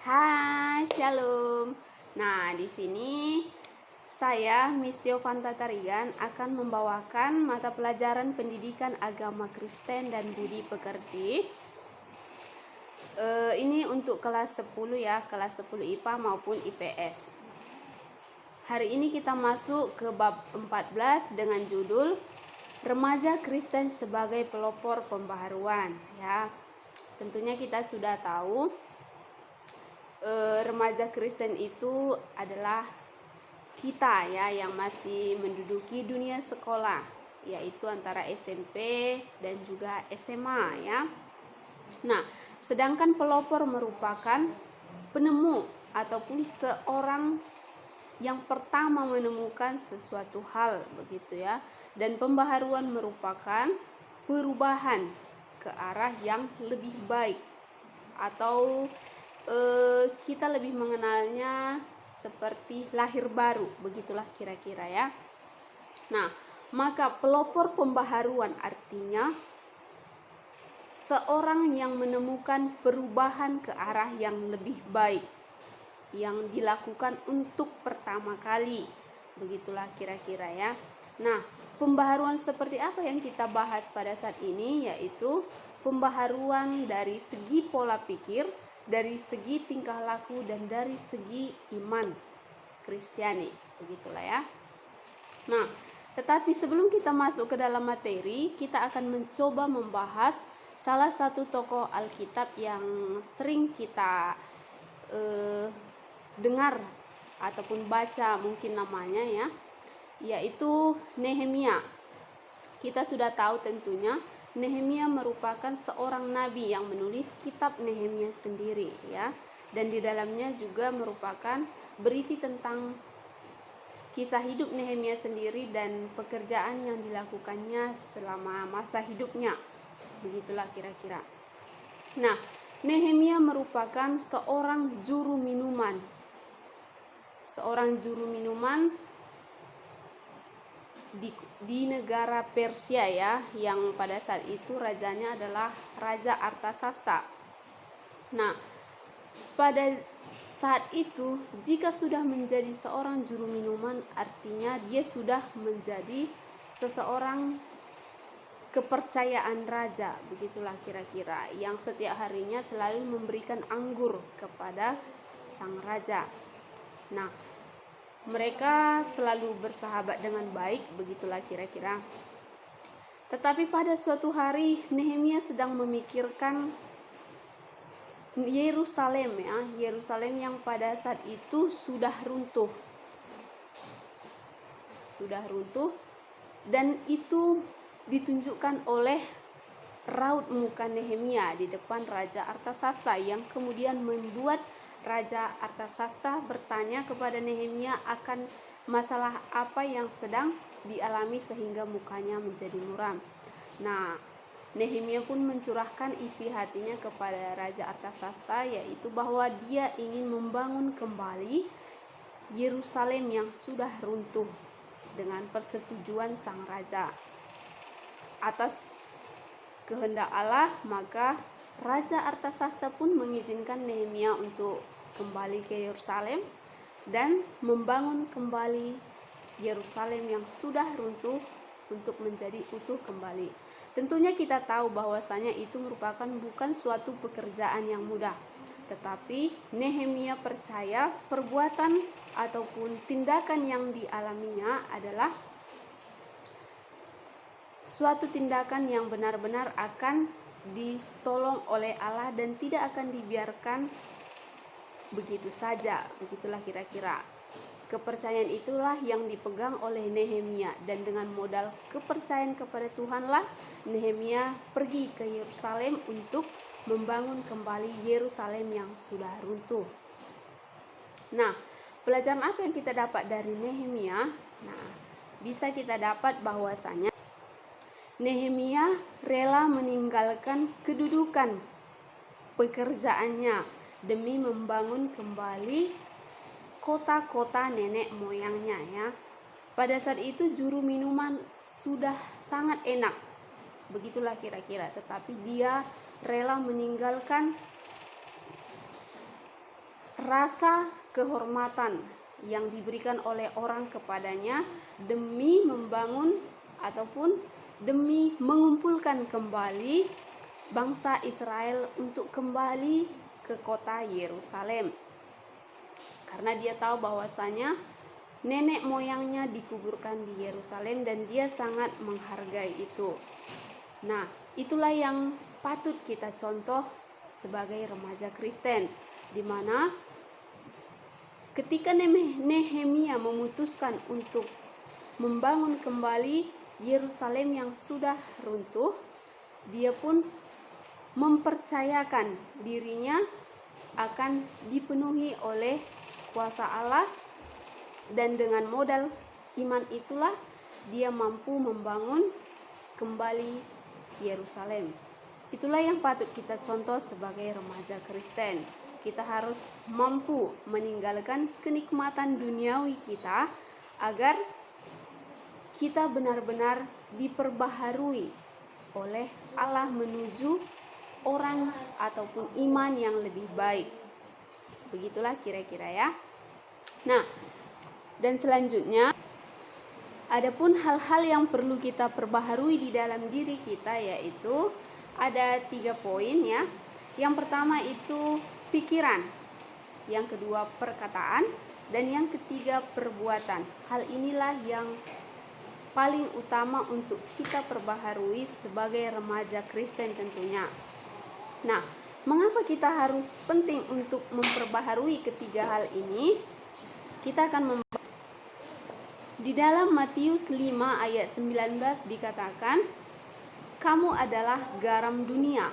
Hai, Shalom. Nah, di sini saya, Miss Tiovanta Tarigan, akan membawakan mata pelajaran pendidikan agama Kristen dan budi pekerti. Ini untuk kelas 10 ya, kelas 10 IPA maupun IPS. Hari ini kita masuk ke bab 14 dengan judul Remaja Kristen sebagai pelopor pembaharuan ya. Tentunya kita sudah tahu remaja Kristen itu adalah kita ya yang masih menduduki dunia sekolah, yaitu antara SMP dan juga SMA ya. Nah, sedangkan pelopor merupakan penemu ataupun seorang yang pertama menemukan sesuatu hal begitu ya. Dan pembaharuan merupakan perubahan ke arah yang lebih baik, atau kita lebih mengenalnya seperti lahir baru, begitulah kira-kira ya. Nah, maka pelopor pembaharuan artinya seorang yang menemukan perubahan ke arah yang lebih baik yang dilakukan untuk pertama kali, begitulah kira-kira ya. Nah, pembaharuan seperti apa yang kita bahas pada saat ini, yaitu pembaharuan dari segi pola pikir, dari segi tingkah laku, dan dari segi iman Kristiani, begitulah ya. Nah, tetapi sebelum kita masuk ke dalam materi, kita akan mencoba membahas salah satu tokoh Alkitab yang sering kita dengar ataupun baca mungkin namanya ya, yaitu Nehemia. Kita sudah tahu tentunya Nehemia merupakan seorang nabi yang menulis kitab Nehemia sendiri ya, dan di dalamnya juga merupakan berisi tentang kisah hidup Nehemia sendiri dan pekerjaan yang dilakukannya selama masa hidupnya, begitulah kira-kira. Nah, Nehemia merupakan seorang juru minuman di negara Persia ya, yang pada saat itu rajanya adalah Raja Artasasta. Nah, pada saat itu jika sudah menjadi seorang juru minuman, artinya dia sudah menjadi seseorang kepercayaan raja, begitulah kira-kira, yang setiap harinya selalu memberikan anggur kepada sang raja. Nah, mereka selalu bersahabat dengan baik, begitulah kira-kira. Tetapi pada suatu hari Nehemia sedang memikirkan Yerusalem ya, Yerusalem yang pada saat itu sudah runtuh dan itu ditunjukkan oleh raut muka Nehemia di depan Raja Artasasta, yang kemudian membuat Raja Artasasta bertanya kepada Nehemia akan masalah apa yang sedang dialami sehingga mukanya menjadi muram. Nah, Nehemia pun mencurahkan isi hatinya kepada Raja Artasasta, yaitu bahwa dia ingin membangun kembali Yerusalem yang sudah runtuh dengan persetujuan sang raja. Atas kehendak Allah, maka Raja Artasasta pun mengizinkan Nehemia untuk kembali ke Yerusalem dan membangun kembali Yerusalem yang sudah runtuh untuk menjadi utuh kembali. Tentunya kita tahu bahwasanya itu merupakan bukan suatu pekerjaan yang mudah, tetapi Nehemia percaya perbuatan ataupun tindakan yang dialaminya adalah suatu tindakan yang benar-benar akan ditolong oleh Allah dan tidak akan dibiarkan begitu saja, begitulah kira-kira. Kepercayaan itulah yang dipegang oleh Nehemia, dan dengan modal kepercayaan kepada Tuhanlah Nehemia pergi ke Yerusalem untuk membangun kembali Yerusalem yang sudah runtuh. Nah, pelajaran apa yang kita dapat dari Nehemia? Nah, bisa kita dapat bahwasanya Nehemia rela meninggalkan kedudukan pekerjaannya demi membangun kembali kota-kota nenek moyangnya ya. Pada saat itu juru minuman sudah sangat enak, begitulah kira-kira, tetapi dia rela meninggalkan rasa kehormatan yang diberikan oleh orang kepadanya demi membangun ataupun demi mengumpulkan kembali bangsa Israel untuk kembali ke kota Yerusalem. Karena dia tahu bahwasanya nenek moyangnya dikuburkan di Yerusalem dan dia sangat menghargai itu. Nah, itulah yang patut kita contoh sebagai remaja Kristen, di mana ketika Nehemia memutuskan untuk membangun kembali Yerusalem yang sudah runtuh, dia pun mempercayakan dirinya akan dipenuhi oleh kuasa Allah, dan dengan modal iman itulah dia mampu membangun kembali Yerusalem. Itulah yang patut kita contoh sebagai remaja Kristen. Kita harus mampu meninggalkan kenikmatan duniawi kita agar kita benar-benar diperbaharui oleh Allah menuju orang ataupun iman yang lebih baik. Begitulah kira-kira ya. Nah, dan selanjutnya adapun hal-hal yang perlu kita perbaharui di dalam diri kita, yaitu ada 3 poin ya. Yang pertama itu pikiran, yang kedua perkataan, dan yang ketiga perbuatan. Hal inilah yang paling utama untuk kita perbaharui sebagai remaja Kristen tentunya. Nah, mengapa kita harus penting untuk memperbaharui ketiga hal ini? Kita akan di dalam Matius 5 ayat 19 dikatakan, "Kamu adalah garam dunia.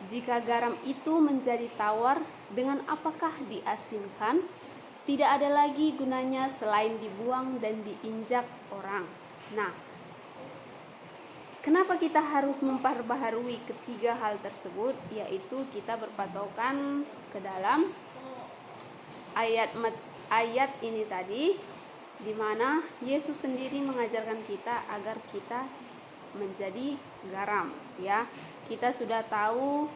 Jika garam itu menjadi tawar, dengan apakah diasinkan? Tidak ada lagi gunanya selain dibuang dan diinjak orang." Nah, kenapa kita harus memperbaharui ketiga hal tersebut? Yaitu kita berpatokan ke dalam ayat ini tadi, di mana Yesus sendiri mengajarkan kita agar kita menjadi garam ya. Kita sudah tahu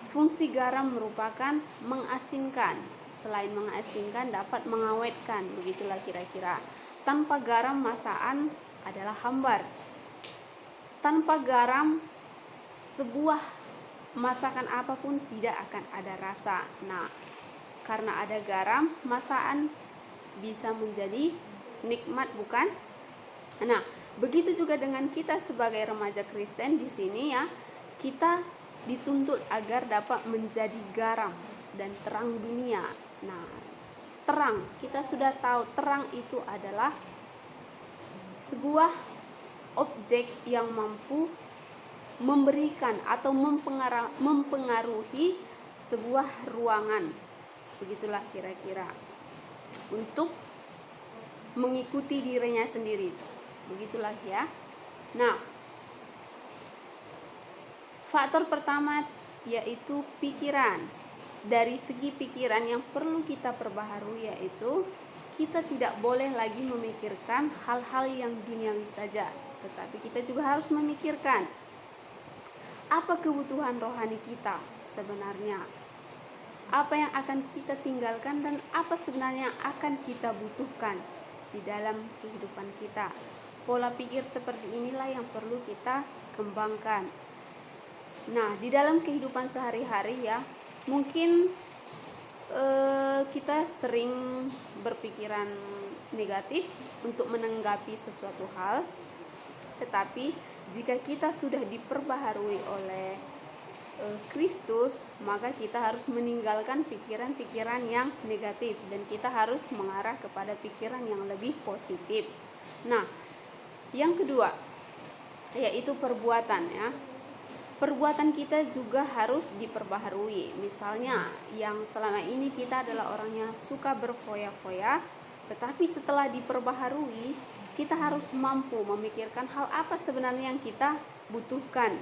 fungsi garam merupakan mengasinkan. Selain mengasinkan, dapat mengawetkan. Begitulah kira-kira. Tanpa garam masakan adalah hambar. Tanpa garam sebuah masakan apapun tidak akan ada rasa. Nah, karena ada garam, masakan bisa menjadi nikmat, bukan? Nah, begitu juga dengan kita sebagai remaja Kristen di sini ya. Kita dituntut agar dapat menjadi garam dan terang dunia. Nah, terang, kita sudah tahu terang itu adalah sebuah objek yang mampu memberikan atau mempengaruhi sebuah ruangan. Begitulah kira-kira, untuk mengikuti dirinya sendiri. Begitulah ya. Nah, faktor pertama yaitu pikiran. Dari segi pikiran yang perlu kita perbaharui, yaitu kita tidak boleh lagi memikirkan hal-hal yang duniawi saja, tetapi kita juga harus memikirkan apa kebutuhan rohani kita sebenarnya, apa yang akan kita tinggalkan, dan apa sebenarnya yang akan kita butuhkan di dalam kehidupan kita. Pola pikir seperti inilah yang perlu kita kembangkan. Nah, di dalam kehidupan sehari-hari ya, mungkin kita sering berpikiran negatif untuk menanggapi sesuatu hal, tetapi jika kita sudah diperbaharui oleh Kristus, maka kita harus meninggalkan pikiran-pikiran yang negatif dan kita harus mengarah kepada pikiran yang lebih positif. Nah, yang kedua yaitu perbuatan ya. Perbuatan kita juga harus diperbaharui. Misalnya, yang selama ini kita adalah orang yang suka berfoya-foya, tetapi setelah diperbaharui, kita harus mampu memikirkan hal apa sebenarnya yang kita butuhkan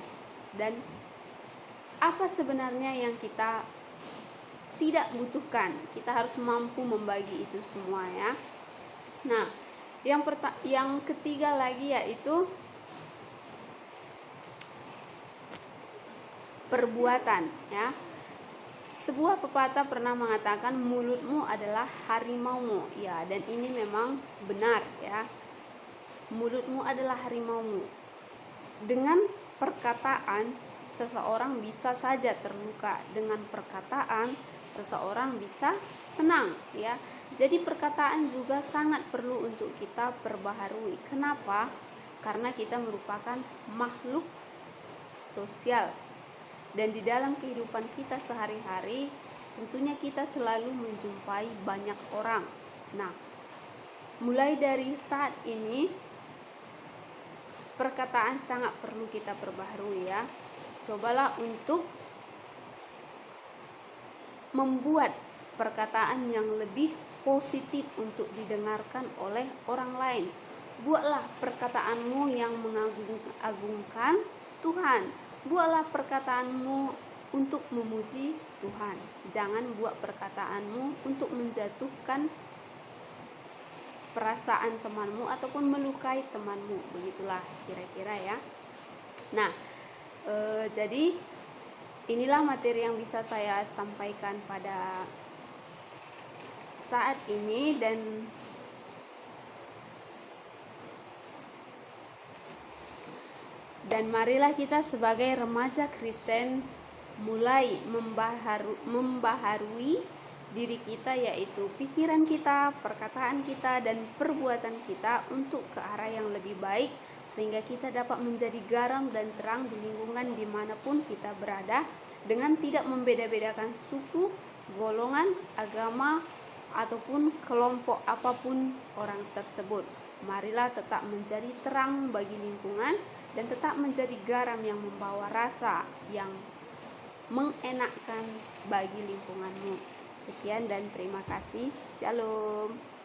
dan apa sebenarnya yang kita tidak butuhkan. Kita harus mampu membagi itu semua ya. Nah, yang ketiga lagi yaitu perbuatan ya. Sebuah pepatah pernah mengatakan mulutmu adalah harimaumu. Ya, dan ini memang benar ya. Mulutmu adalah harimaumu. Dengan perkataan seseorang bisa saja terluka, dengan perkataan seseorang bisa senang ya. Jadi perkataan juga sangat perlu untuk kita perbaharui. Kenapa? Karena kita merupakan makhluk sosial. Dan di dalam kehidupan kita sehari-hari, tentunya kita selalu menjumpai banyak orang. Nah, mulai dari saat ini, perkataan sangat perlu kita perbaharui ya. Cobalah untuk membuat perkataan yang lebih positif untuk didengarkan oleh orang lain. Buatlah perkataanmu yang mengagungkan Tuhan. Buatlah perkataanmu untuk memuji Tuhan. Jangan buat perkataanmu untuk menjatuhkan perasaan temanmu ataupun melukai temanmu. Begitulah kira-kira ya. Nah, jadi inilah materi yang bisa saya sampaikan pada saat ini, dan marilah kita sebagai remaja Kristen mulai membaharui diri kita, yaitu pikiran kita, perkataan kita, dan perbuatan kita untuk ke arah yang lebih baik, sehingga kita dapat menjadi garam dan terang di lingkungan dimanapun kita berada, dengan tidak membeda-bedakan suku, golongan, agama, ataupun kelompok apapun orang tersebut. Marilah tetap menjadi terang bagi lingkungan dan tetap menjadi garam yang membawa rasa yang mengenakkan bagi lingkunganmu. Sekian dan terima kasih. Shalom.